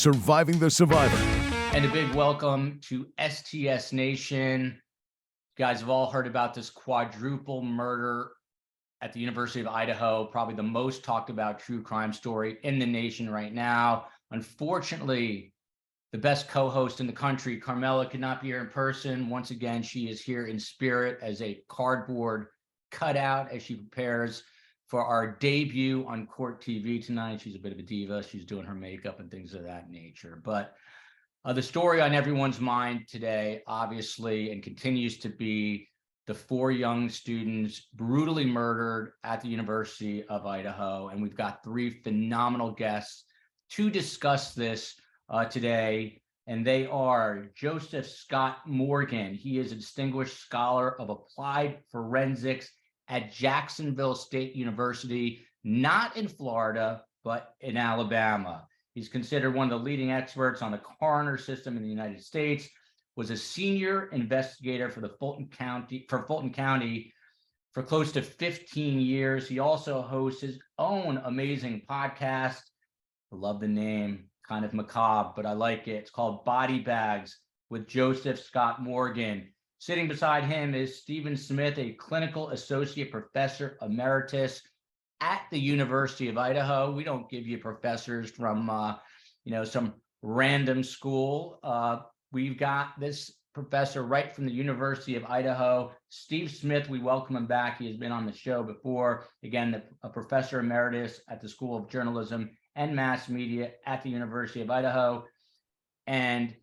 Surviving the Survivor. And a big welcome to STS Nation. You guys have all heard about this quadruple murder at the University of Idaho, probably the most talked about true crime story in the nation right now. Unfortunately, the best co-host in the country, Carmela, could not be here in person. Once again, she is here in spirit as a cardboard cutout as she prepares for our debut on Court TV tonight. She's a bit of a diva. She's doing her makeup and things of that nature. But the story on everyone's mind today, obviously, and continues to be the 4 young students brutally murdered at the University of Idaho. And we've got 3 phenomenal guests to discuss this today. And they are Joseph Scott Morgan. He is a distinguished scholar of applied forensics at Jacksonville State University, not in Florida, but in Alabama. He's considered one of the leading experts on the coroner system in the United States, was a senior investigator for Fulton County for close to 15 years. He also hosts his own amazing podcast. I love the name, kind of macabre, but I like it. It's called Body Bags with Joseph Scott Morgan. Sitting beside him is Stephen Smith, a clinical associate professor emeritus at the University of Idaho. We don't give you professors from, some random school. We've got this professor right from the University of Idaho, Steve Smith. We welcome him back. He has been on the show before. Again, a professor emeritus at the School of Journalism and Mass Media at the University of Idaho. And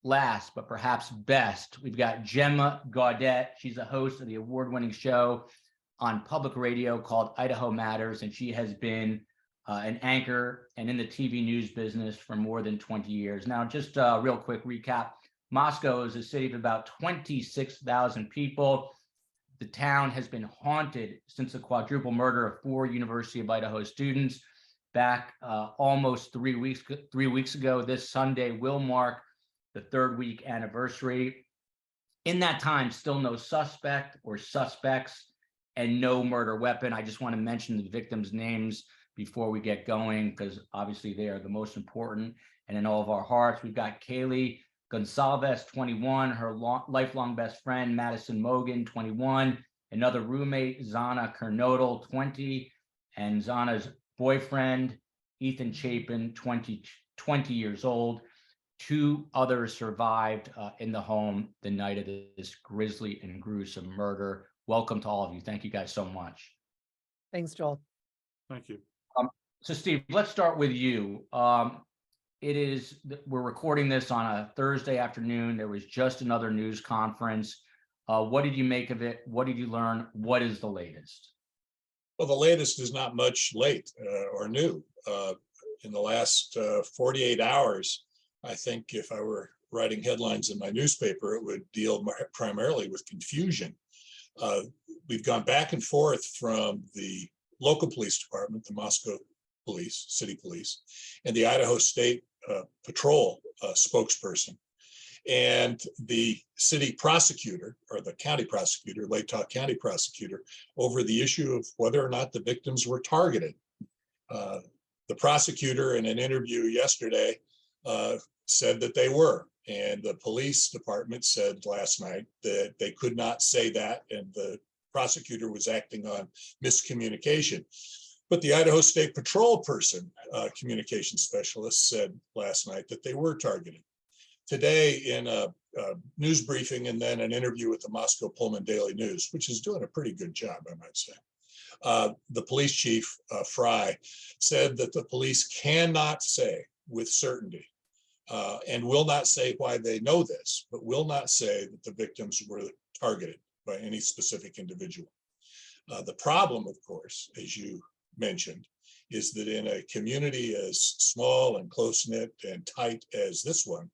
last, but perhaps best, we've got Gemma Gaudette. She's a host of the award-winning show on public radio called Idaho Matters, and she has been an anchor and in the TV news business for more than 20 years. Now, just a real quick recap. Moscow is a city of about 26,000 people. The town has been haunted since the quadruple murder of 4 University of Idaho students back almost 3 weeks ago. This Sunday will mark the 3rd week anniversary. In that time, still no suspect or suspects and no murder weapon. I just want to mention the victims' names before we get going, because obviously they are the most important and in all of our hearts. We've got Kaylee Gonsalves, 21, her lifelong best friend, Madison Mogan, 21, another roommate, Zana Kernodle, 20, and Zana's boyfriend, Ethan Chapin, 20 years old. 2 others survived in the home the night of this grisly and gruesome murder. Welcome to all of you. Thank you guys so much. Thanks, Joel. Thank you. So Steve, let's start with you. We're recording this on a Thursday afternoon. There was just another news conference. What did you make of it? What did you learn? What is the latest? Well, the latest is not much late or new. In the last 48 hours, I think if I were writing headlines in my newspaper, it would deal primarily with confusion. We've gone back and forth from the local police department, the Moscow police, city police, and the Idaho State Patrol spokesperson, and the city prosecutor, or the county prosecutor, Lake Talk County prosecutor, over the issue of whether or not the victims were targeted. The prosecutor, in an interview yesterday, said that they were, and the police department said last night that they could not say that, and the prosecutor was acting on miscommunication. But the Idaho State Patrol person, communication specialist, said last night that they were targeted. Today, in a news briefing and then an interview with the Moscow Pullman Daily News, which is doing a pretty good job, I might say, the police chief, Fry, said that the police cannot say with certainty and will not say why they know this, but will not say that the victims were targeted by any specific individual. The problem, of course, as you mentioned, is that in a community as small and close-knit and tight as this one,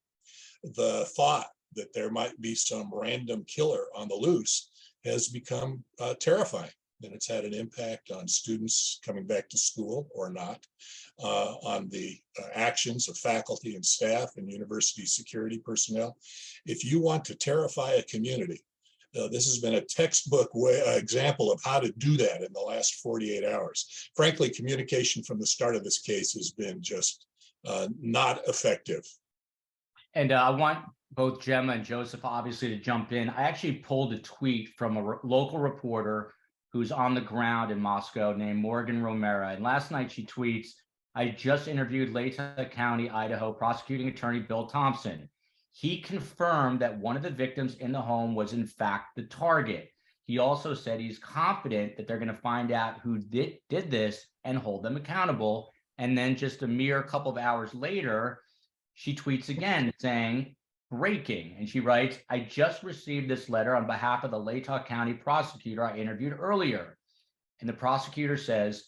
the thought that there might be some random killer on the loose has become terrifying. And it's had an impact on students coming back to school or not, on the actions of faculty and staff and university security personnel. If you want to terrify a community, this has been a textbook example of how to do that in the last 48 hours. Frankly, communication from the start of this case has been just not effective. And I want both Gemma and Joseph obviously to jump in. I actually pulled a tweet from a local reporter who's on the ground in Moscow named Morgan Romero. And last night she tweets, I just interviewed Latah County, Idaho prosecuting attorney Bill Thompson. He confirmed that one of the victims in the home was in fact the target. He also said he's confident that they're going to find out who did this and hold them accountable. And then just a mere couple of hours later, she tweets again saying, breaking. And she writes, I just received this letter on behalf of the Latah County prosecutor I interviewed earlier. And the prosecutor says,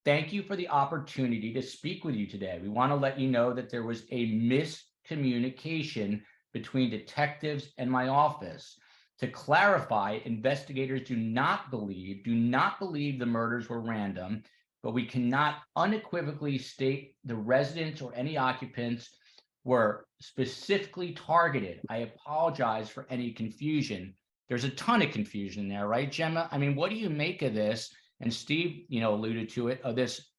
thank you for the opportunity to speak with you today. We want to let you know that there was a miscommunication between detectives and my office. To clarify, investigators do not believe the murders were random, but we cannot unequivocally state the residents or any occupants were specifically targeted. I apologize for any confusion. There's a ton of confusion there, right, Gemma? I mean, what do you make of this? And Steve, alluded to it, of this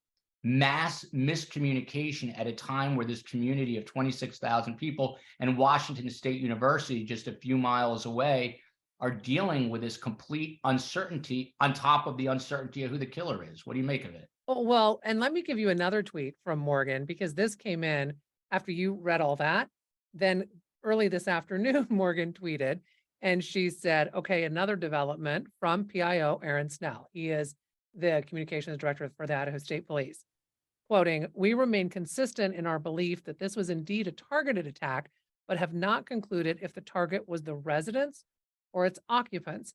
mass miscommunication at a time where this community of 26,000 people and Washington State University, just a few miles away, are dealing with this complete uncertainty on top of the uncertainty of who the killer is. What do you make of it? Oh, well, and let me give you another tweet from Morgan, because this came in after you read all that. Then early this afternoon, Morgan tweeted, and she said, okay, another development from PIO Aaron Snell. He is the communications director for the Idaho State Police. Quoting, we remain consistent in our belief that this was indeed a targeted attack, but have not concluded if the target was the residents or its occupants.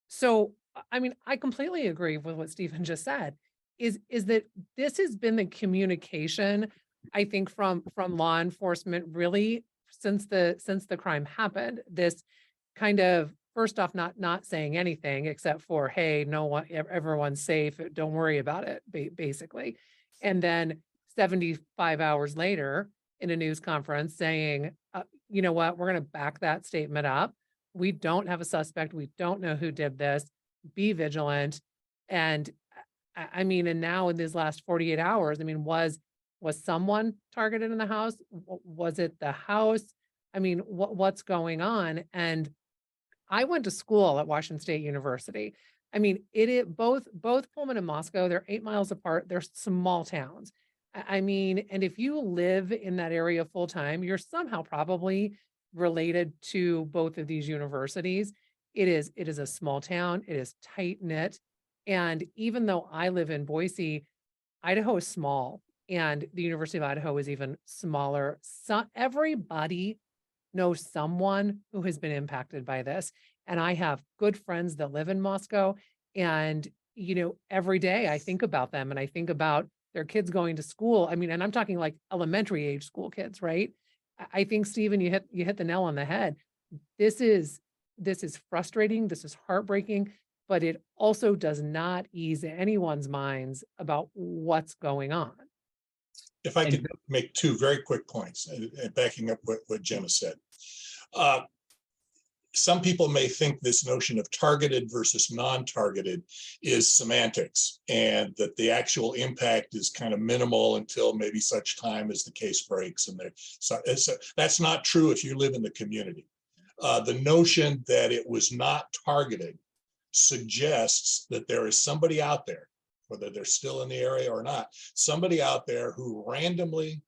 So, I mean, I completely agree with what Stephen just said, is that this has been the communication, I think, from law enforcement really since the crime happened. This kind of, first off, not saying anything except for, hey, no one, everyone's safe, don't worry about it, basically. And then 75 hours later in a news conference saying, you know what, we're going to back that statement up. We don't have a suspect. We don't know who did this. Be vigilant. And I mean, and now in these last 48 hours, I mean, was someone targeted in the house? Was it the house? I mean, what's going on? And I went to school at Washington State University. I mean, both Pullman and Moscow, they're 8 miles apart. They're small towns. I mean, and if you live in that area full time, you're somehow probably related to both of these universities. It is a small town. It is tight knit. And even though I live in Boise, Idaho is small, and the University of Idaho is even smaller. So everybody knows someone who has been impacted by this. And I have good friends that live in Moscow, and, every day I think about them and I think about their kids going to school. I mean, and I'm talking like elementary age school kids, right? I think, Stephen, you hit the nail on the head. This is frustrating. This is heartbreaking, but it also does not ease anyone's minds about what's going on. If I could make two very quick points, and backing up what Gemma said. Some people may think this notion of targeted versus non-targeted is semantics, and that the actual impact is kind of minimal until maybe such time as the case breaks. And that's not true if you live in the community. The notion that it was not targeted suggests that there is somebody out there, whether they're still in the area or not, somebody out there who randomly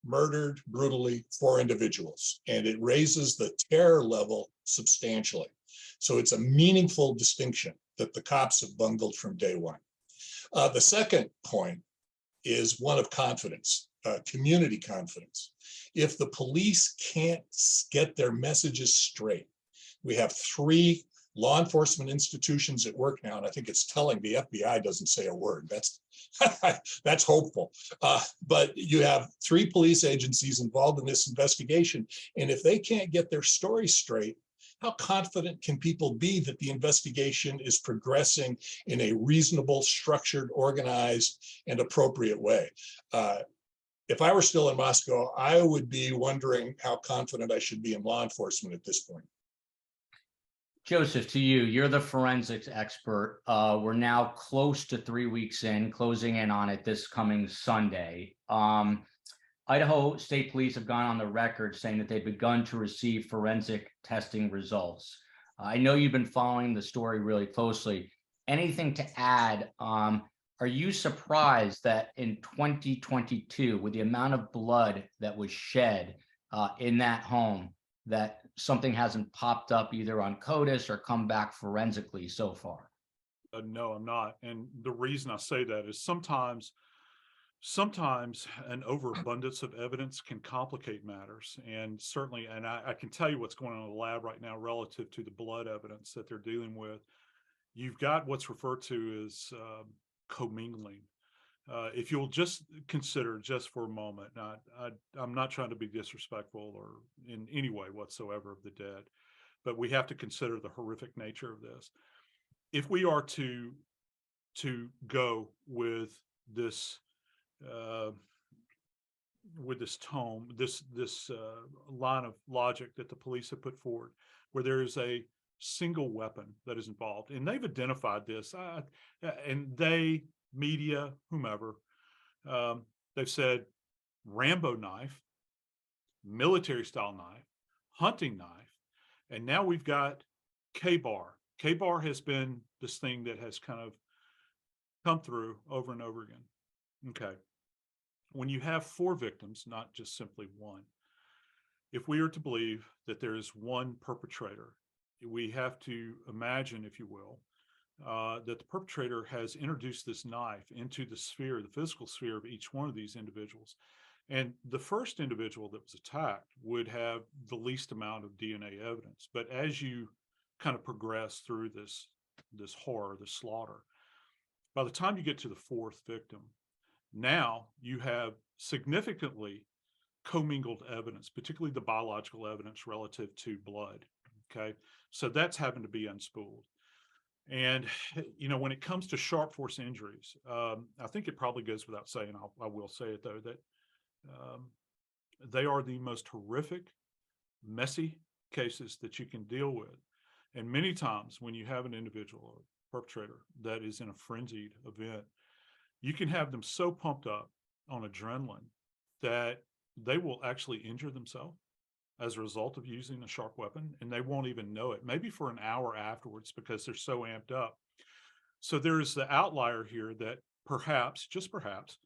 murdered brutally 4 individuals, and it raises the terror level substantially. So it's a meaningful distinction that the cops have bungled from day one. The second point is one of confidence, community confidence. If the police can't get their messages straight, we have 3 law enforcement institutions at work now, and I think it's telling the FBI doesn't say a word. That's hopeful. But you have 3 police agencies involved in this investigation, and if they can't get their story straight, how confident can people be that the investigation is progressing in a reasonable, structured, organized, and appropriate way? If I were still in Moscow, I would be wondering how confident I should be in law enforcement at this point. Joseph, to you, you're the forensics expert. We're now close to 3 weeks in, closing in on it this coming Sunday. Idaho State Police have gone on the record saying that they've begun to receive forensic testing results. I know you've been following the story really closely. Anything to add? Are you surprised that in 2022, with the amount of blood that was shed in that home, that something hasn't popped up either on CODIS or come back forensically so far? No, I'm not. And the reason I say that is sometimes an overabundance of evidence can complicate matters. And certainly, and I can tell you what's going on in the lab right now relative to the blood evidence that they're dealing with. You've got what's referred to as commingling. If you'll just consider just for a moment, I'm not trying to be disrespectful or in any way whatsoever of the dead, but we have to consider the horrific nature of this. If we are to go with this line of logic that the police have put forward, where there is a single weapon that is involved, and they've identified this, and they, media, whomever, they've said Rambo knife, military style knife, hunting knife, and now we've got K-bar. K-bar has been this thing that has kind of come through over and over again. Okay. When you have 4 victims, not just simply one, if we are to believe that there is one perpetrator, we have to imagine, if you will, that the perpetrator has introduced this knife into the sphere, the physical sphere of each one of these individuals. And the first individual that was attacked would have the least amount of DNA evidence. But as you kind of progress through this horror, this slaughter, by the time you get to the 4th victim, now you have significantly commingled evidence, particularly the biological evidence relative to blood. Okay, so that's having to be unspooled. And, you know, when it comes to sharp force injuries, I think it probably goes without saying, I will say it though, that they are the most horrific, messy cases that you can deal with. And many times when you have an individual or perpetrator that is in a frenzied event, you can have them so pumped up on adrenaline that they will actually injure themselves as a result of using a sharp weapon, and they won't even know it, maybe for an hour afterwards, because they're so amped up. So there's the outlier here that perhaps, just perhaps,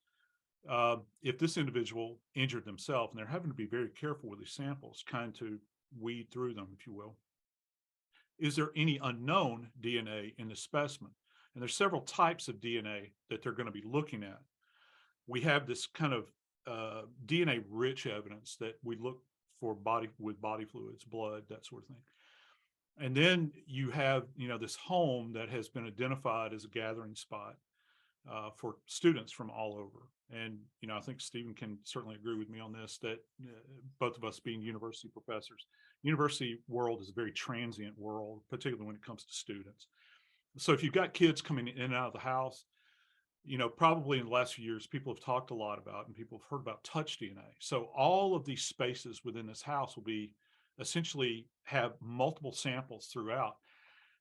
if this individual injured themselves, and they're having to be very careful with these samples, kind to weed through them, if you will, is there any unknown DNA in the specimen? And there's several types of DNA that they're going to be looking at. We have this kind of DNA rich evidence that we look for body fluids, blood, that sort of thing. And then you have, you know, this home that has been identified as a gathering spot for students from all over. And, you know, I think Stephen can certainly agree with me on this, that both of us being university professors, university world is a very transient world, particularly when it comes to students. So if you've got kids coming in and out of the house, you know, probably in the last few years, people have talked a lot about, and people have heard about touch DNA. So all of these spaces within this house will be essentially have multiple samples throughout.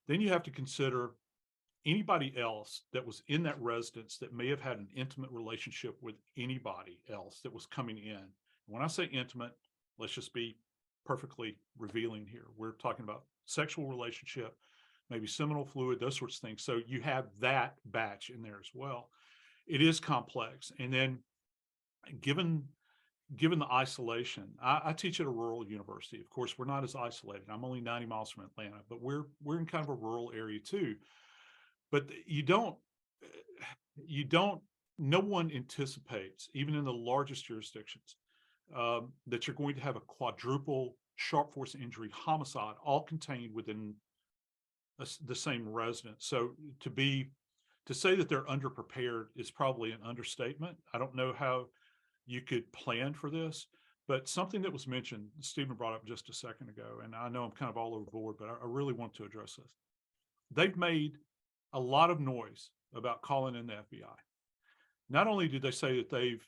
Then you have to consider anybody else that was in that residence that may have had an intimate relationship with anybody else that was coming in. When I say intimate, let's just be perfectly revealing here. We're talking about sexual relationship, maybe seminal fluid, those sorts of things. So you have that batch in there as well. It is complex. And then given the isolation, I teach at a rural university. Of course, we're not as isolated. I'm only 90 miles from Atlanta, but we're in kind of a rural area too. But no one anticipates, even in the largest jurisdictions, that you're going to have a quadruple sharp force injury homicide all contained within the same residence. So to say that they're underprepared is probably an understatement. I don't know how you could plan for this, but something that was mentioned, Stephen brought up just a second ago, and I know I'm kind of all over the board, but I really want to address this. They've made a lot of noise about calling in the FBI. Not only did they say that they've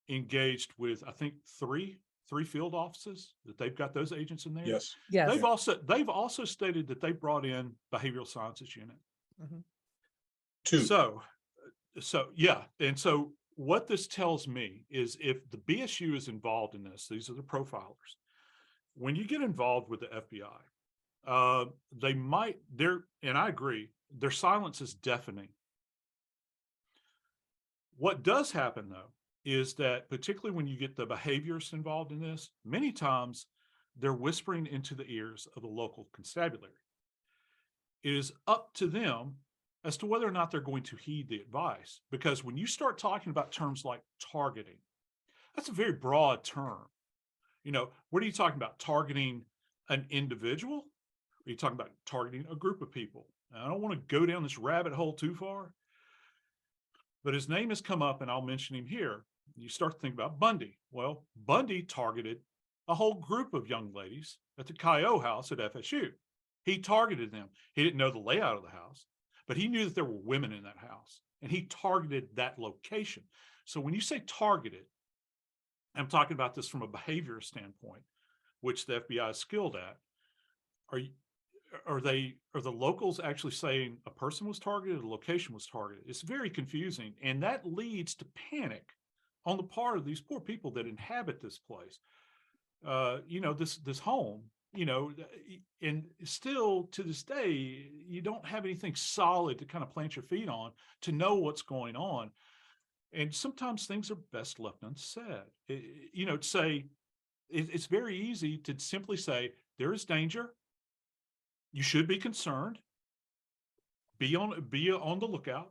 engaged with, I think, three field offices, that they've got those agents in there. Yes. Yes. They've also stated that they brought in behavioral sciences unit. Mhm. 2. So yeah. And so what this tells me is if the BSU is involved in this, these are the profilers. When you get involved with the FBI, they might, and I agree, their silence is deafening. What does happen though, is that particularly when you get the behaviorists involved in this, many times they're whispering into the ears of the local constabulary. It is up to them as to whether or not they're going to heed the advice. Because when you start talking about terms like targeting, that's a very broad term. You know, what are you talking about? Targeting an individual? Are you talking about targeting a group of people? Now, I don't want to go down this rabbit hole too far, but his name has come up and I'll mention him here. You start to think about Bundy. Well, Bundy targeted a whole group of young ladies at the Cayo house at FSU. He targeted them. He didn't know the layout of the house, but he knew that there were women in that house and he targeted that location. So when you say targeted, I'm talking about this from a behavior standpoint, which the FBI is skilled at. Are the locals actually saying a person was targeted, a location was targeted? It's very confusing. And that leads to panic on the part of these poor people that inhabit this place. You know, this home, you know, and still to this day, you don't have anything solid to kind of plant your feet on to know what's going on. And sometimes things are best left unsaid. You know, to say, it's very easy to simply say, there is danger. You should be concerned. Be on the lookout.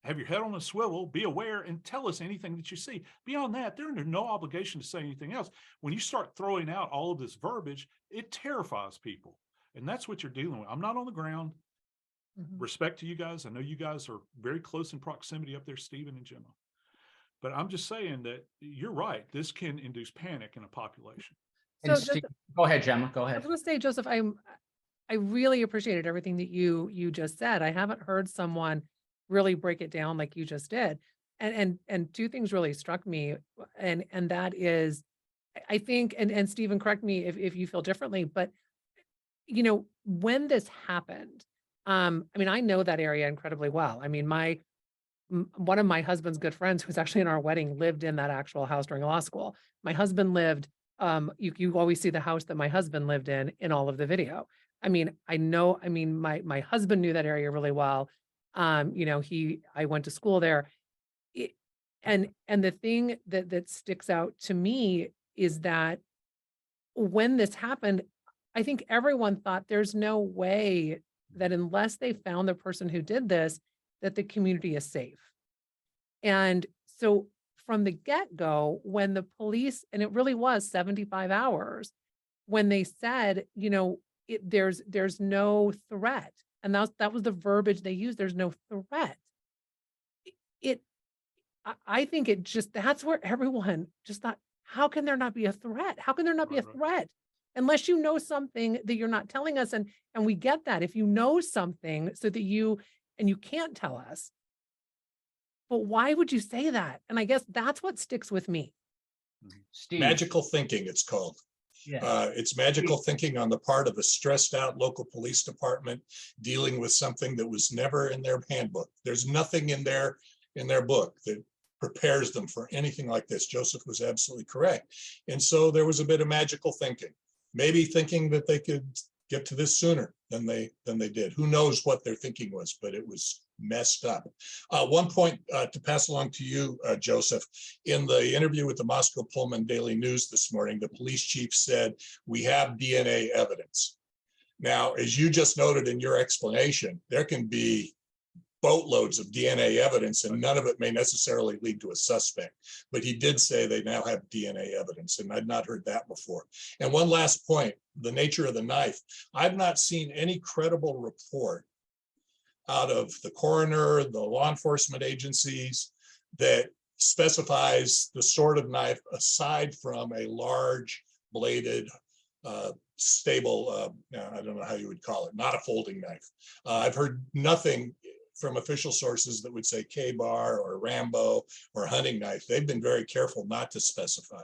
Have your head on a swivel, be aware, and tell us anything that you see. Beyond that, they're under no obligation to say anything else. When you start throwing out all of this verbiage, it terrifies people. And that's what you're dealing with. I'm not on the ground. Mm-hmm. Respect to you guys. I know you guys are very close in proximity up there, Stephen and Gemma. But I'm just saying that you're right. This can induce panic in a population. So go ahead, Gemma. Go ahead. I was going to say, Joseph, I really appreciated everything that you just said. I haven't heard someone really break it down like you just did. And two things really struck me. And that is, I think, and Stephen, correct me if you feel differently, but you know, when this happened, I mean, I know that area incredibly well. I mean, one of my husband's good friends, who's actually in our wedding, lived in that actual house during law school. My husband lived, you always see the house that my husband lived in all of the video. I mean, my husband knew that area really well. You know, I went to school there. And the thing that sticks out to me is that when this happened, I think everyone thought there's no way that unless they found the person who did this, that the community is safe. And so from the get-go, when the police, and it really was 75 hours, when they said, you know, there's no threat, and that was the verbiage they used, there's no threat. I think that's where everyone just thought, how can there not be a threat? How can there not be a threat? Unless you know something that you're not telling us. And we get that if you know something so that you can't tell us, but why would you say that? And I guess that's what sticks with me. Steve. Magical thinking, it's called. Yeah. It's magical thinking on the part of a stressed out local police department dealing with something that was never in their handbook. There's nothing in their book that prepares them for anything like this. Joseph was absolutely correct. And so there was a bit of magical thinking, maybe thinking that they could get to this sooner than they did. Who knows what their thinking was, but it was messed up. One point to pass along to you, Joseph, in the interview with the Moscow Pullman Daily News this morning, the police chief said, we have DNA evidence. Now, as you just noted in your explanation, there can be boatloads of DNA evidence and none of it may necessarily lead to a suspect, but he did say they now have DNA evidence, and I'd not heard that before. And one last point, the nature of the knife. I've not seen any credible report out of the coroner, the law enforcement agencies that specifies the sort of knife aside from a large bladed stable, I don't know how you would call it, not a folding knife. I've heard nothing from official sources that would say K-bar or Rambo or hunting knife. They've been very careful not to specify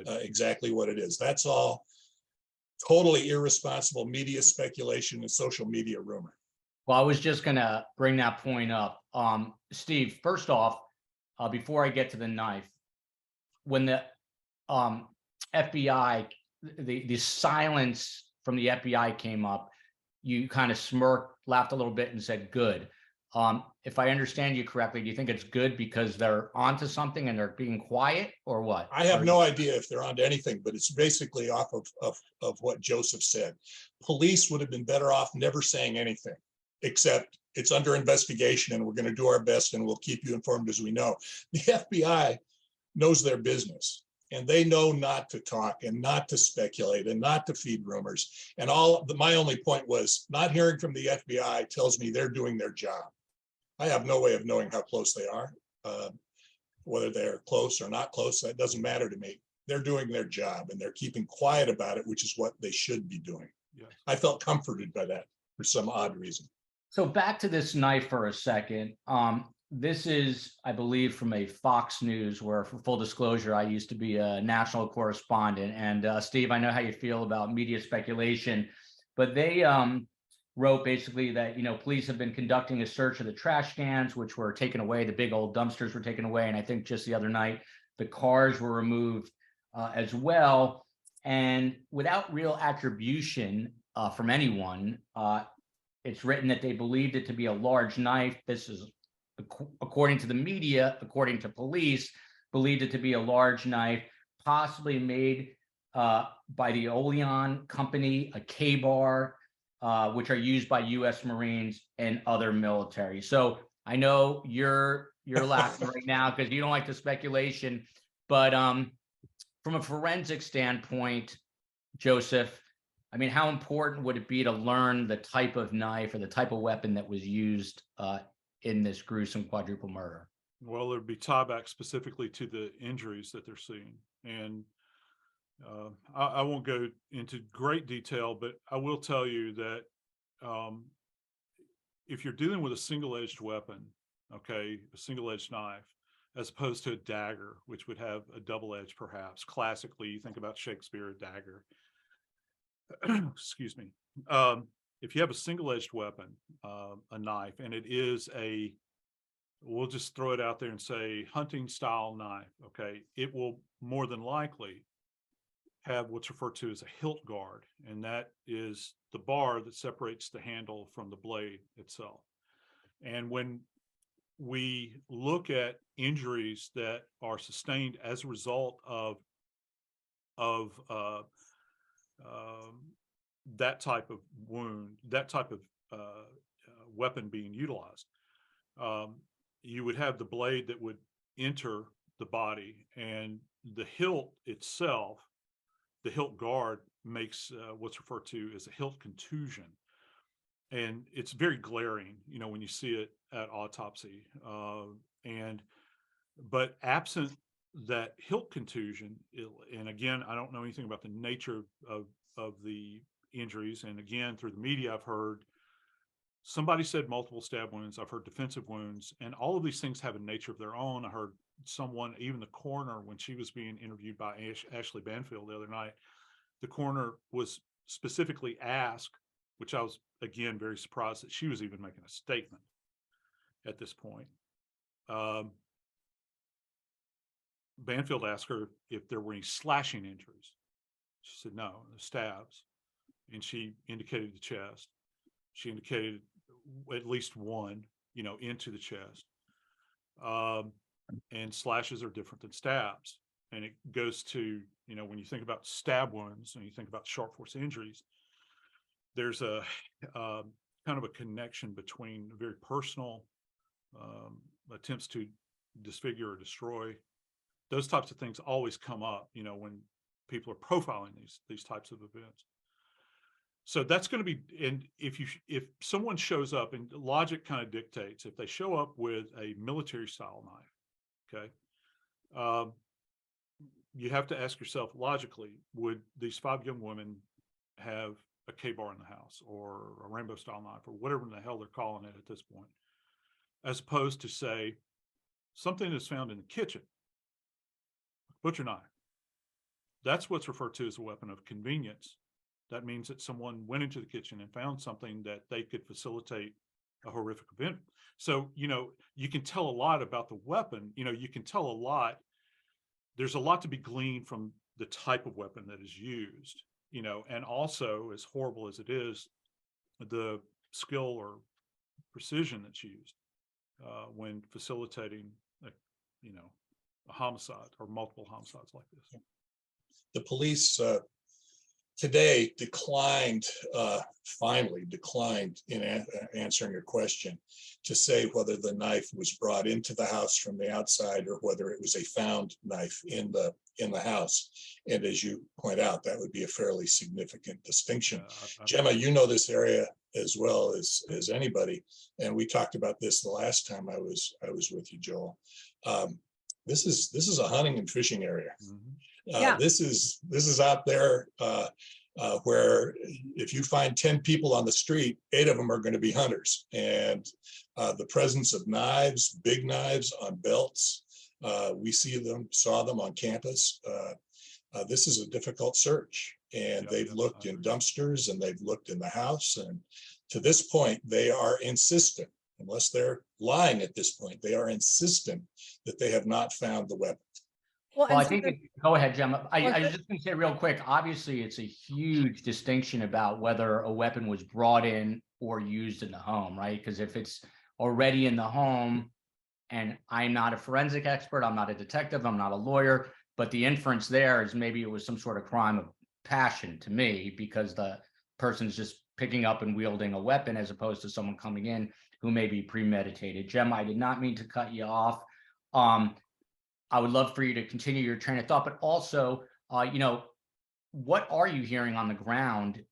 exactly what it is. That's all totally irresponsible media speculation and social media rumor. Well, I was just going to bring that point up. Steve, first off, before I get to the knife, when the FBI, the silence from the FBI came up, you kind of smirked, laughed a little bit, and said, "Good." If I understand you correctly, do you think it's good because they're onto something and they're being quiet, or what? I have no idea if they're onto anything, but it's basically off of what Joseph said. Police would have been better off never saying anything, except it's under investigation and we're going to do our best and we'll keep you informed as we know. The FBI knows their business, and they know not to talk and not to speculate and not to feed rumors. And my only point was, not hearing from the FBI tells me they're doing their job. I have no way of knowing how close they are. Whether they're close or not close, that doesn't matter to me. They're doing their job and they're keeping quiet about it, which is what they should be doing. Yeah. I felt comforted by that for some odd reason. So back to this knife for a second. This is, I believe, from a Fox News, where, for full disclosure, I used to be a national correspondent. And Steve, I know how you feel about media speculation, but they wrote basically that, police have been conducting a search of the trash cans, which were taken away. The big old dumpsters were taken away. And I think just the other night, the cars were removed as well. And without real attribution from anyone, it's written that they believed it to be a large knife. This is, according to the media, according to police, believed it to be a large knife, possibly made by the Oleon Company, a K-bar, which are used by U.S. Marines and other military. So I know you're laughing right now because you don't like the speculation, but from a forensic standpoint, Joseph, I mean, how important would it be to learn the type of knife or the type of weapon that was used in this gruesome quadruple murder? Well, there'd be tie back specifically to the injuries that they're seeing. And I won't go into great detail, but I will tell you that if you're dealing with a single-edged weapon, okay, a single-edged knife, as opposed to a dagger, which would have a double edge, perhaps. Classically, you think about Shakespeare, a dagger. Excuse me. If you have a single-edged weapon, a knife, and it is we'll just throw it out there and say hunting style knife, okay, it will more than likely have what's referred to as a hilt guard, and that is the bar that separates the handle from the blade itself. And when we look at injuries that are sustained as a result of that type of wound, that type of weapon being utilized, you would have the blade that would enter the body, and the hilt itself, the hilt guard, makes what's referred to as a hilt contusion. And it's very glaring, when you see it at autopsy. But absent that hilt contusion, and again, I don't know anything about the nature of the injuries. And again, through the media, I've heard somebody said multiple stab wounds. I've heard defensive wounds, and all of these things have a nature of their own. I heard someone, even the coroner, when she was being interviewed by Ashley Banfield the other night, the coroner was specifically asked, which I was, again, very surprised that she was even making a statement at this point. Banfield asked her if there were any slashing injuries. She said no, stabs. And she indicated the chest. She indicated at least one, into the chest. And slashes are different than stabs. And it goes to, when you think about stab wounds and you think about sharp force injuries, there's a kind of a connection between very personal attempts to disfigure or destroy. Those types of things always come up, when people are profiling these types of events. So that's going to be, and if someone shows up, and logic kind of dictates, if they show up with a military style knife, okay, you have to ask yourself logically, would these 5 young women have a K-bar in the house, or a rainbow style knife, or whatever in the hell they're calling it at this point, as opposed to, say, something that's found in the kitchen, butcher knife. That's what's referred to as a weapon of convenience. That means that someone went into the kitchen and found something that they could facilitate a horrific event. So, you can tell a lot about the weapon. You can tell a lot. There's a lot to be gleaned from the type of weapon that is used, and also, as horrible as it is, the skill or precision that's used when facilitating a homicide or multiple homicides like this. The police today finally declined in answering your question to say whether the knife was brought into the house from the outside or whether it was a found knife in the house. And as you point out, that would be a fairly significant distinction. Gemma, you know this area as well as anybody, and we talked about this the last time I was with you, Joel. This is a hunting and fishing area. Yeah. This is out there where if you find 10 people on the street, 8 of them are going to be hunters. And the presence of knives, big knives on belts, we saw them on campus. This is a difficult search, and they've looked in dumpsters and they've looked in the house. And to this point, they are insistent, unless they're lying at this point, they are insistent that they have not found the weapon. Well, I think, go ahead, Gemma. I was just going to say real quick, obviously, it's a huge distinction about whether a weapon was brought in or used in the home, right? Because if it's already in the home, and I'm not a forensic expert, I'm not a detective, I'm not a lawyer, but the inference there is maybe it was some sort of crime of passion to me, because the person's just picking up and wielding a weapon as opposed to someone coming in who may be premeditated. Gemma, I did not mean to cut you off. I would love for you to continue your train of thought, but also, what are you hearing on the ground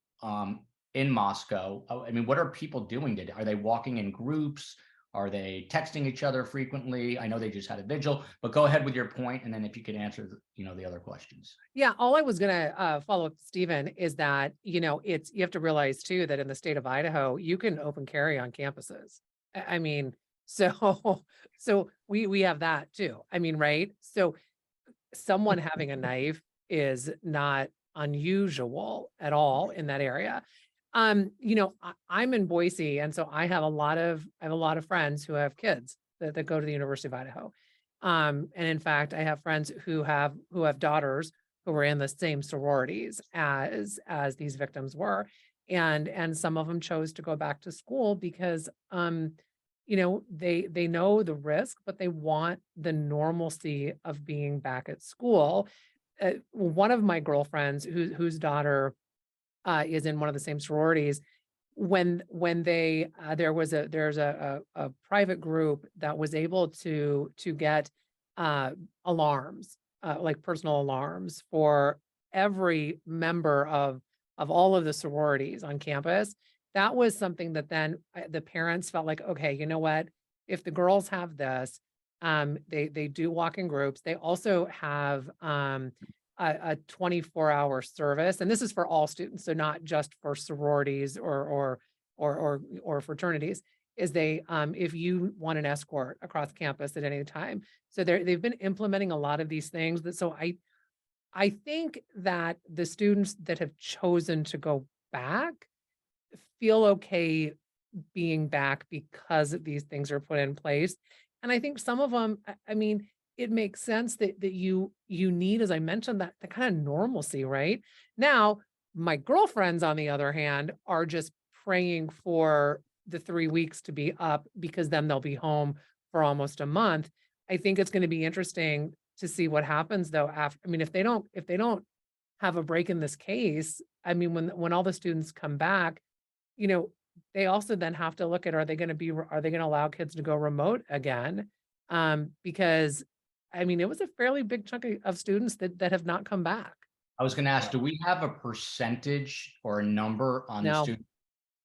in Moscow? I mean, what are people doing today? Are they walking in groups? Are they texting each other frequently? I know they just had a vigil, but go ahead with your point, and then if you could answer, the other questions. Yeah, all I was gonna follow up, Stephen, is that you have to realize too that in the state of Idaho, you can open carry on campuses. I mean, so we have that too. I mean, right? So someone having a knife is not unusual at all in that area. I'm in Boise, and so I have a lot of friends who have kids that go to the University of Idaho. And in fact, I have friends who have daughters who were in the same sororities as these victims were. And some of them chose to go back to school because they know the risk, but they want the normalcy of being back at school. One of my girlfriends whose daughter is in one of the same sororities, when they there's a private group that was able to get alarms, like personal alarms for every member of all of the sororities on campus. That was something that then the parents felt like, okay, you know what, if the girls have this, they do walk in groups. They also have a 24-hour service, and this is for all students, so not just for sororities or fraternities. Is they if you want an escort across campus at any time, so they've been implementing a lot of these things. So I think that the students that have chosen to go back feel okay being back because these things are put in place, and I think some of them, I mean, it makes sense that you need, as I mentioned, that the kind of normalcy, right? Now, my girlfriends, on the other hand, are just praying for the 3 weeks to be up, because then they'll be home for almost a month. I think it's going to be interesting to see what happens though after. I mean, if they don't have a break in this case, I mean, when all the students come back, they also then have to look at, are they going to allow kids to go remote again? Because I mean, it was a fairly big chunk of students that have not come back. I was going to ask, do we have a percentage or a number on the student?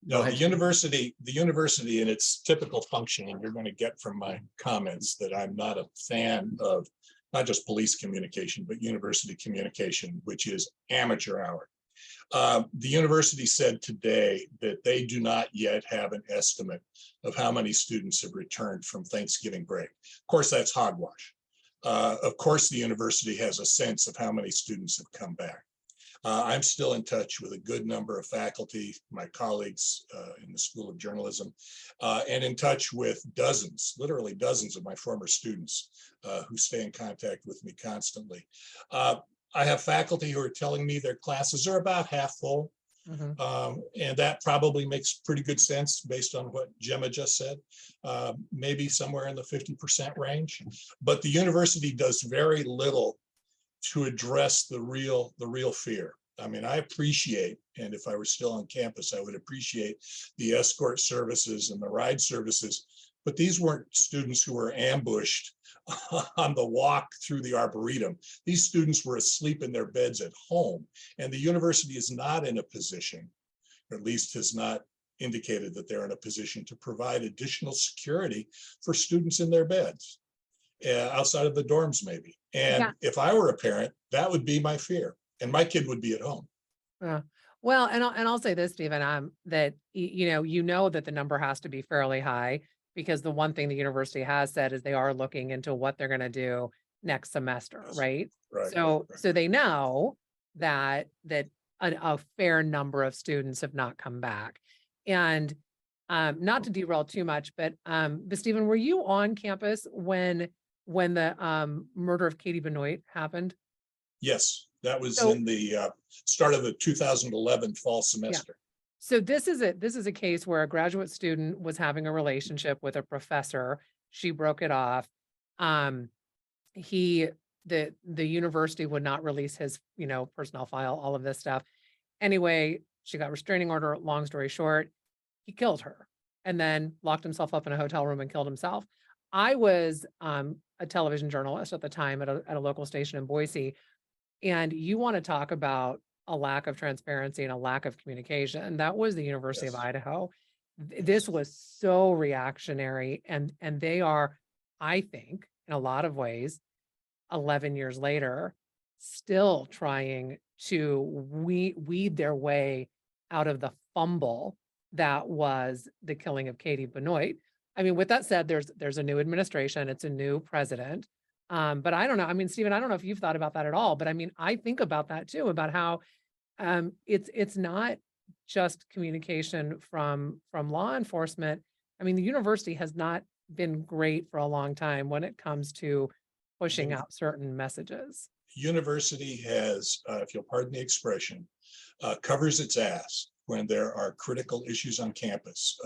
No, the university in its typical functioning, you're going to get from my comments that I'm not a fan of not just police communication, but university communication, which is amateur hour. The university said today that they do not yet have an estimate of how many students have returned from Thanksgiving break. Of course, that's hogwash. Of course, the university has a sense of how many students have come back. I'm still in touch with a good number of faculty, my colleagues in the School of Journalism, and in touch with dozens, literally dozens of my former students who stay in contact with me constantly. I have faculty who are telling me their classes are about half full. And that probably makes pretty good sense based on what Gemma just said, maybe somewhere in the 50% range. But the university does very little to address the real fear. I mean, I appreciate, and if I were still on campus, I would appreciate the escort services and the ride services, but these weren't students who were ambushed on the walk through the Arboretum. These students were asleep in their beds at home, and the university is not in a position, or at least has not indicated that they're in a position to provide additional security for students in their beds, outside of the dorms maybe. And if I were a parent, that would be my fear, and my kid would be at home. Yeah. Well, and I'll say this, Stephen, that you know that the number has to be fairly high, because the one thing the university has said is they are looking into what they're going to do next semester, right? So they know that a fair number of students have not come back. And not to derail too much, but Stephen, were you on campus when the murder of Katie Benoit happened? Yes, that was in the start of the 2011 fall semester. So this is a case where a graduate student was having a relationship with a professor. She broke it off. The university would not release his, personnel file, all of this stuff. Anyway, she got restraining order. Long story short, he killed her and then locked himself up in a hotel room and killed himself. I was a television journalist at the time at a local station in Boise. And you want to talk about a lack of transparency and a lack of communication. That was the University of Idaho. This was so reactionary, and they are, I think, in a lot of ways, 11 years later, still trying to weed their way out of the fumble that was the killing of Katie Benoit. I mean, with that said, there's a new administration, it's a new president. But I don't know. I mean, Stephen, I don't know if you've thought about that at all, but I mean, I think about that too, about how it's not just communication from law enforcement. I mean, the university has not been great for a long time when it comes to pushing out certain messages. University has, if you'll pardon the expression, covers its ass when there are critical issues on campus.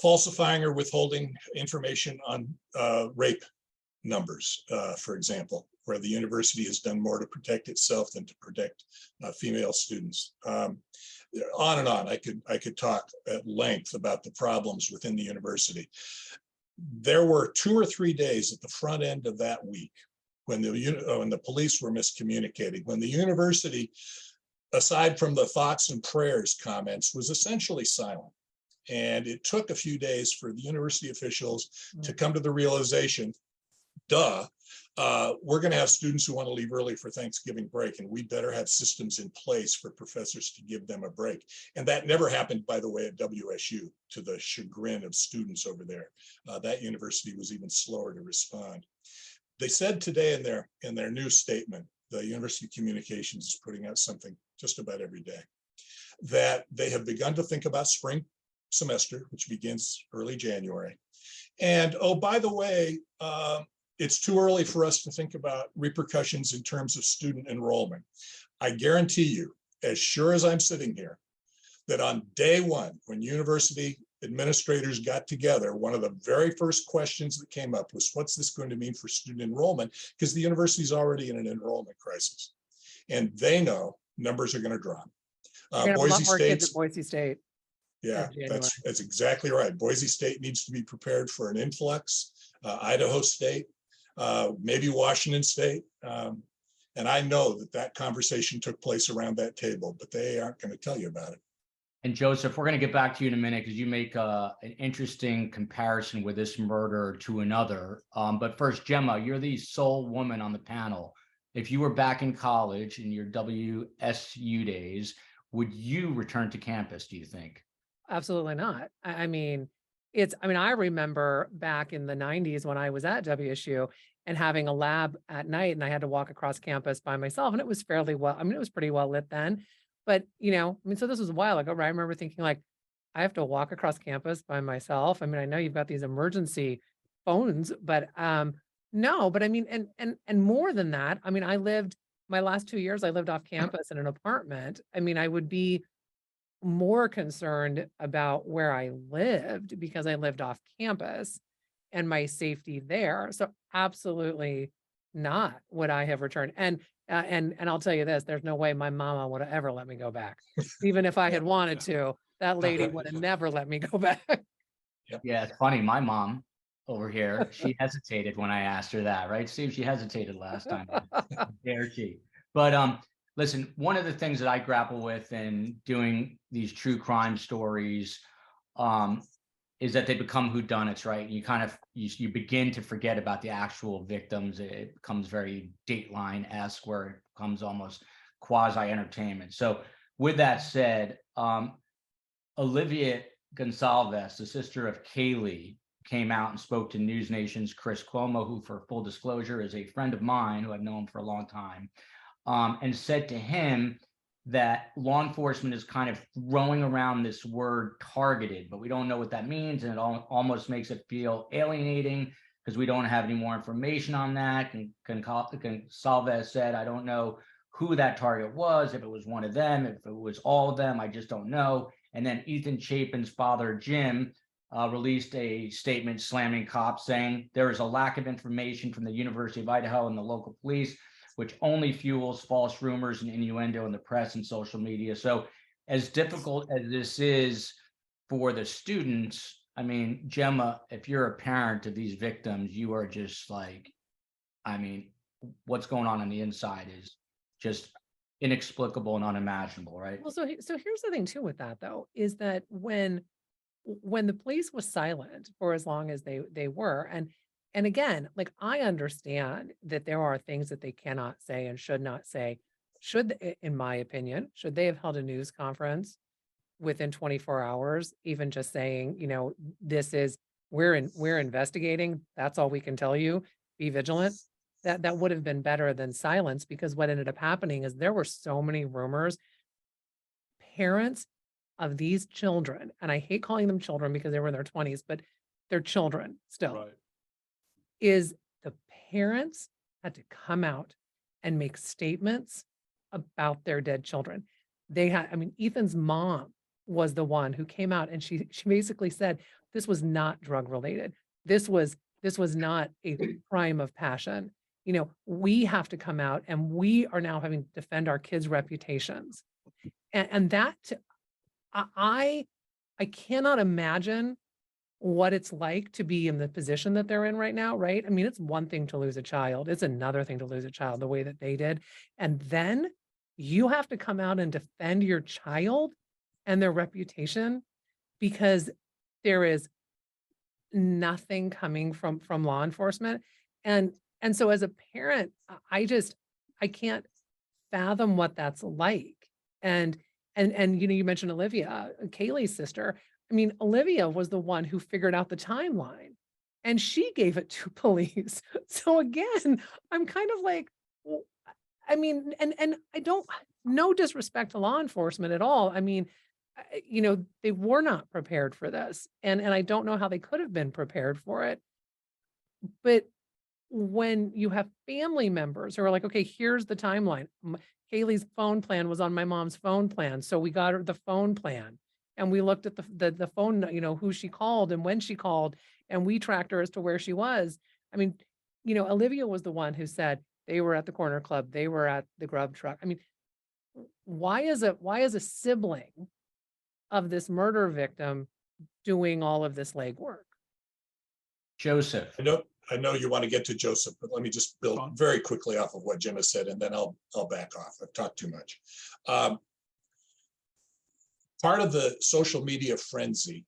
Falsifying or withholding information on rape numbers, for example, where the university has done more to protect itself than to protect female students. On and on. I could talk at length about the problems within the university. There were 2 or 3 days at the front end of that week when the police were miscommunicating, when the university, aside from the thoughts and prayers comments, was essentially silent. And it took a few days for the university officials to come to the realization, we're going to have students who want to leave early for Thanksgiving break, and we better have systems in place for professors to give them a break. And that never happened, by the way, at WSU, to the chagrin of students over there. That university was even slower to respond. They said today in their new statement, the University of Communications is putting out something just about every day, that they have begun to think about spring semester, which begins early January. And oh, by the way, it's too early for us to think about repercussions in terms of student enrollment. I guarantee you, as sure as I'm sitting here, that on day one, when university administrators got together, one of the very first questions that came up was, what's this going to mean for student enrollment? Because the university is already in an enrollment crisis. And they know numbers are going to drop. Boise State. Yeah, that's exactly right. Boise State needs to be prepared for an influx. Idaho State, maybe Washington State. And I know that conversation took place around that table, but they aren't going to tell you about it. And Joseph, we're going to get back to you in a minute because you make an interesting comparison with this murder to another. But first, Gemma, you're the sole woman on the panel. If you were back in college in your WSU days, would you return to campus, do you think? Absolutely not. I mean, I remember back in the 90s when I was at WSU, and having a lab at night, and I had to walk across campus by myself, and it was fairly well, I mean, it was pretty well lit then, but I mean, so this was a while ago, right? I remember thinking like, I have to walk across campus by myself. I mean, I know you've got these emergency phones, but no, but I mean, and more than that, I mean, my last 2 years, I lived off campus in an apartment. I mean, I would be more concerned about where I lived because I lived off campus and my safety there. So absolutely not would I have returned. And I'll tell you this, there's no way my mama would have ever let me go back. Even if I had wanted to, that lady would have never let me go back. Yeah, it's funny. My mom over here, she hesitated when I asked her that, right? Steve, she hesitated last time. Dare she? But listen, one of the things that I grapple with in doing these true crime stories is that they become whodunits, right? You kind of you begin to forget about the actual victims. It becomes very Dateline-esque, where it becomes almost quasi-entertainment. So with that said, Olivia Gonsalves, the sister of Kaylee, came out and spoke to News Nation's Chris Cuomo, who, for full disclosure, is a friend of mine who I've known for a long time, and said to him that law enforcement is kind of throwing around this word targeted, but we don't know what that means. And it almost makes it feel alienating because we don't have any more information on that. And Gonsalves said, I don't know who that target was, if it was one of them, if it was all of them, I just don't know. And then Ethan Chapin's father, Jim, released a statement slamming cops, saying there is a lack of information from the University of Idaho and the local police, which only fuels false rumors and innuendo in the press and social media. So as difficult as this is for the students, I mean, Gemma, if you're a parent of these victims, you are just like, I mean, what's going on the inside is just inexplicable and unimaginable, right? Well, so here's the thing too with that though, is that when the police was silent for as long as they were, and again, like I understand that there are things that they cannot say and should not say. In my opinion, should they have held a news conference within 24 hours, even just saying, we're investigating. That's all we can tell you. Be vigilant. That would have been better than silence, because what ended up happening is there were so many rumors. Parents of these children, and I hate calling them children because they were in their 20s, but they're children still. Right. Is the parents had to come out and make statements about their dead children. Ethan's mom was the one who came out, and she basically said this was not drug related. This was not a crime of passion. We have to come out, and we are now having to defend our kids' reputations. And that, I cannot imagine what it's like to be in the position that they're in right now, right? I mean, it's one thing to lose a child. It's another thing to lose a child the way that they did. And then you have to come out and defend your child and their reputation because there is nothing coming from law enforcement. And so as a parent, I can't fathom what that's like. And you mentioned Olivia, Kaylee's sister. I mean, Olivia was the one who figured out the timeline, and she gave it to police. So again, I'm kind of like, well, I mean, and I don't, no disrespect to law enforcement at all. I mean, they were not prepared for this, and I don't know how they could have been prepared for it. But when you have family members who are like, okay, here's the timeline. Kaylee's phone plan was on my mom's phone plan, so we got her the phone plan. And we looked at the phone, who she called and when she called, and we tracked her as to where she was. I mean, Olivia was the one who said they were at the corner club, they were at the grub truck. I mean, why is a sibling of this murder victim doing all of this legwork? Joseph. I know you want to get to Joseph, but let me just build very quickly off of what Gemma said, and then I'll back off. I've talked too much. Part of the social media frenzy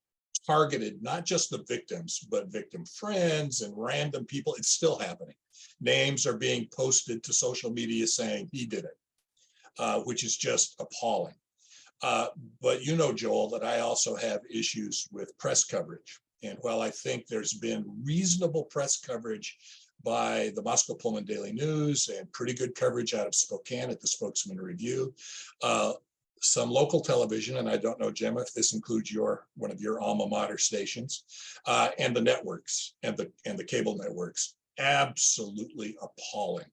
targeted not just the victims, but victim friends and random people. It's still happening. Names are being posted to social media saying he did it, which is just appalling. But Joel, that I also have issues with press coverage. And while I think there's been reasonable press coverage by the Moscow Pullman Daily News and pretty good coverage out of Spokane at the Spokesman Review. Some local television, and I don't know, Gemma, if this includes one of your alma mater stations, and the networks and the cable networks. Absolutely appalling.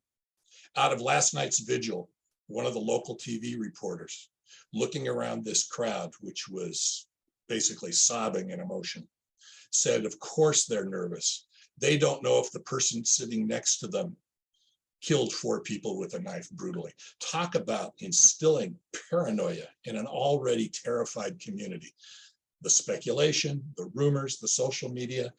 Out of last night's vigil, one of the local TV reporters, looking around this crowd, which was basically sobbing in emotion, said, of course they're nervous. They don't know if the person sitting next to them killed 4 people with a knife brutally. Talk about instilling paranoia in an already terrified community. The speculation, the rumors, the social media,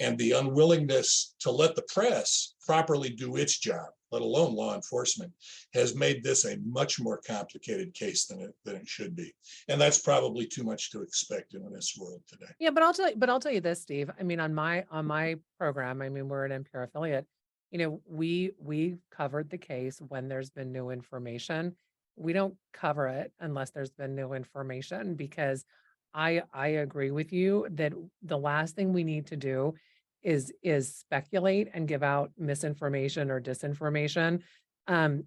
and the unwillingness to let the press properly do its job, let alone law enforcement, has made this a much more complicated case than it should be. And that's probably too much to expect in this world today. Yeah, but I'll tell you this, Steve. I mean, on my program, I mean, we're an NPR affiliate. You know, we covered the case when there's been new information. We don't cover it unless there's been new information, because I agree with you that the last thing we need to do is speculate and give out misinformation or disinformation. And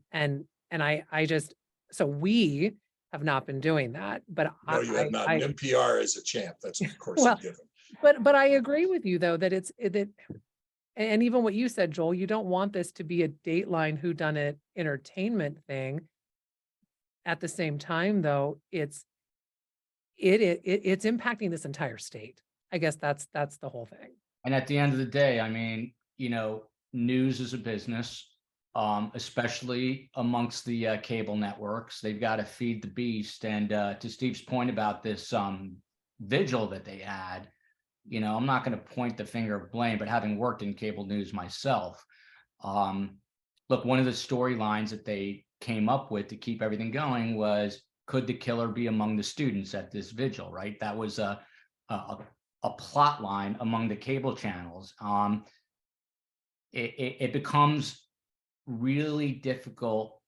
I just, so we have not been doing that, but No, you have not. NPR is a champ. That's of course well, a given. But I agree with you though, that and even what you said, Joel, you don't want this to be a Dateline whodunit entertainment thing. At the same time, though, it's impacting this entire state. I guess that's the whole thing. And at the end of the day, I mean, you know, news is a business, especially amongst the cable networks. They've got to feed the beast. And to Steve's point about this vigil that they had, you know, I'm not going to point the finger of blame, but having worked in cable news myself, look, one of the storylines that they came up with to keep everything going was, could the killer be among the students at this vigil, right? That was a plot line among the cable channels. It becomes really difficult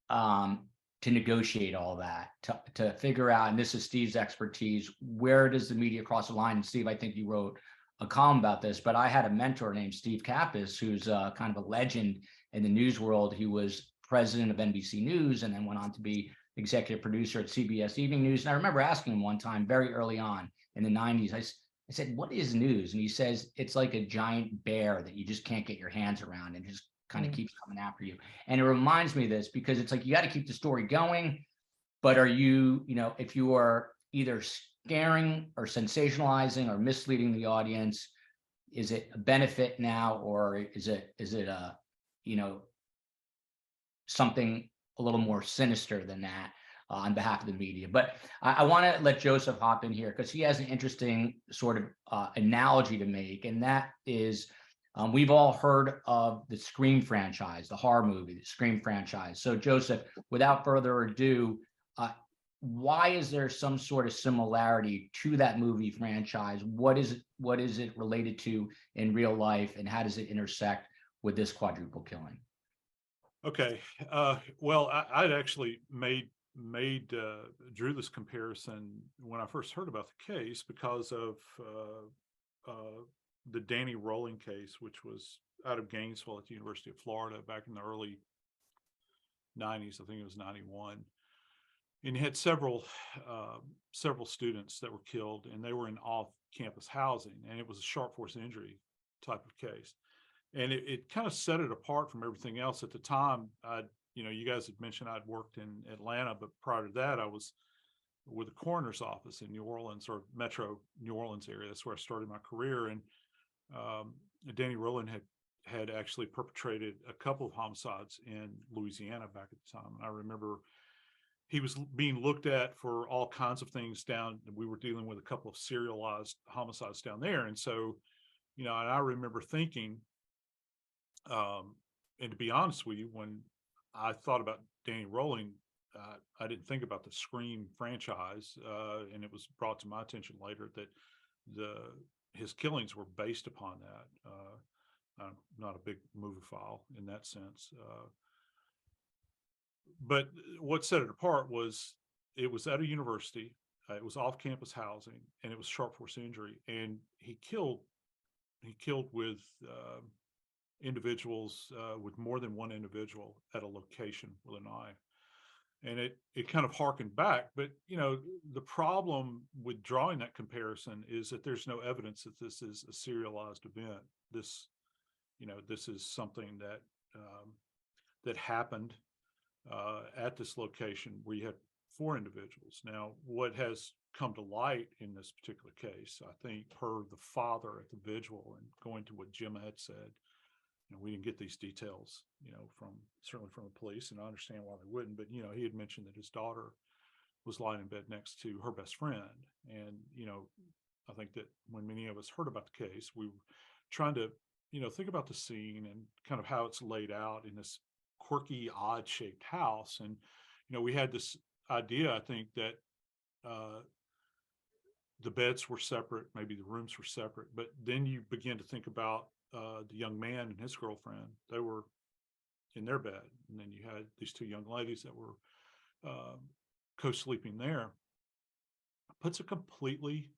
to negotiate all that, to figure out, and this is Steve's expertise, where does the media cross the line? And Steve, I think you wrote a column about this, but I had a mentor named Steve Kappas, who's kind of a legend in the news world. He was president of NBC News and then went on to be executive producer at CBS Evening News. And I remember asking him one time very early on in the 90s, I said, what is news? And he says, it's like a giant bear that you just can't get your hands around and just kind of keeps coming after you. And it reminds me of this, because it's like, you got to keep the story going, but are you, you know, if you are either scaring or sensationalizing or misleading the audience, is it a benefit now, or is it a, you know, something a little more sinister than that on behalf of the media? But I want to let Joseph hop in here, because he has an interesting sort of analogy to make, and that is, we've all heard of the Scream franchise, the horror movie, the Scream franchise. So Joseph, without further ado, why is there some sort of similarity to that movie franchise? What is it related to in real life, and how does it intersect with this quadruple killing? Okay. Well, I'd actually drew this comparison when I first heard about the case because of the Danny Rowling case, which was out of Gainesville at the University of Florida back in the early 90s. I think it was 91. And you had several students that were killed, and they were in off-campus housing, and it was a sharp force injury type of case. And it kind of set it apart from everything else. At the time, you guys had mentioned I'd worked in Atlanta, but prior to that, I was with the coroner's office in New Orleans, or Metro New Orleans area. That's where I started my career. And Danny Rowland had actually perpetrated a couple of homicides in Louisiana back at the time. And I remember he was being looked at for all kinds of things down. We were dealing with a couple of serialized homicides down there. And so, and I remember thinking, and to be honest with you, when I thought about Danny Rowling, I didn't think about the Scream franchise, and it was brought to my attention later that his killings were based upon that. I'm not a big moviephile in that sense, but what set it apart was it was at a university, it was off-campus housing, and it was sharp force injury, and he killed with individuals with more than one individual at a location with a knife. And it kind of harkened back, but the problem with drawing that comparison is that there's no evidence that this is a serialized event. This is something that that happened at this location where you had 4 individuals. Now, what has come to light in this particular case, I think, per the father at the vigil and going to what Gemma had said, we didn't get these details, certainly from the police, and I understand why they wouldn't, but, he had mentioned that his daughter was lying in bed next to her best friend. And, I think that when many of us heard about the case, we were trying to, think about the scene and kind of how it's laid out in this quirky, odd shaped house. And, we had this idea, I think, that the beds were separate, maybe the rooms were separate, but then you begin to think about the young man and his girlfriend. They were in their bed, and then you had these 2 young ladies that were co-sleeping there. Puts a completely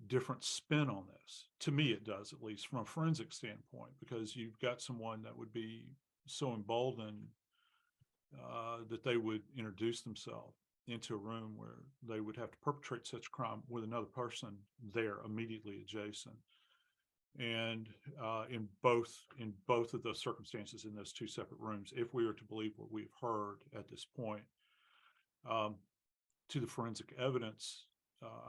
different spin on this. To me, it does, at least from a forensic standpoint, because you've got someone that would be so emboldened that they would introduce themselves into a room where they would have to perpetrate such crime with another person there immediately adjacent. And in both of those circumstances, in those 2 separate rooms, if we are to believe what we've heard at this point, to the forensic evidence,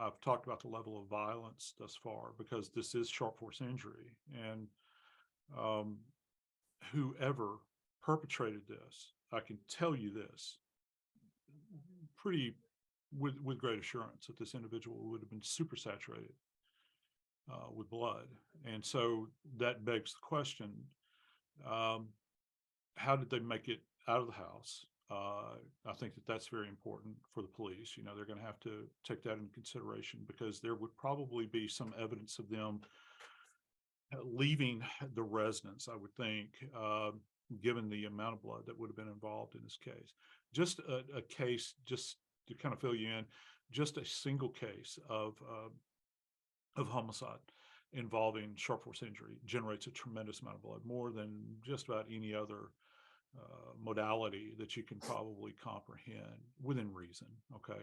I've talked about the level of violence thus far, because this is sharp force injury, and whoever perpetrated this, I can tell you this with great assurance, that this individual would have been super saturated with blood. And so that begs the question, how did they make it out of the house? I think that that's very important for the police. They're going to have to take that into consideration, because there would probably be some evidence of them leaving the residence, I would think, given the amount of blood that would have been involved in this case. Just a case, just to kind of fill you in, just a single case of homicide involving sharp force injury generates a tremendous amount of blood, more than just about any other modality that you can probably comprehend within reason. Okay.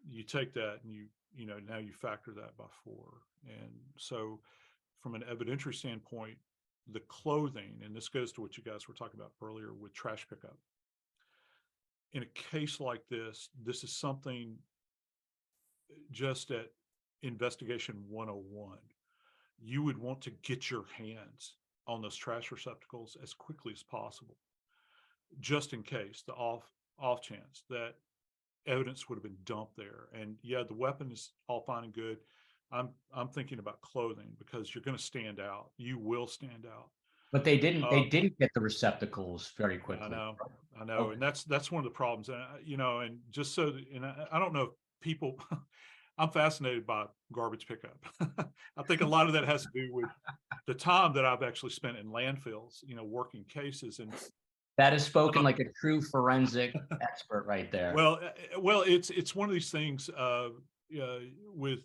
You take that and now you factor that by 4. And so from an evidentiary standpoint, the clothing, and this goes to what you guys were talking about earlier with trash pickup. In a case like this is something just at investigation 101, you would want to get your hands on those trash receptacles as quickly as possible, just in case, the off chance that evidence would have been dumped there. And yeah, the weapon is all fine and good. I'm thinking about clothing, because you're going to stand out. You will stand out. But they didn't get the receptacles very quickly. I know. Okay. And that's one of the problems. And and just so that, and I don't know if people I'm fascinated by garbage pickup. I think a lot of that has to do with the time that I've actually spent in landfills, working cases. And that is spoken like a true forensic expert right there. Well, it's one of these things with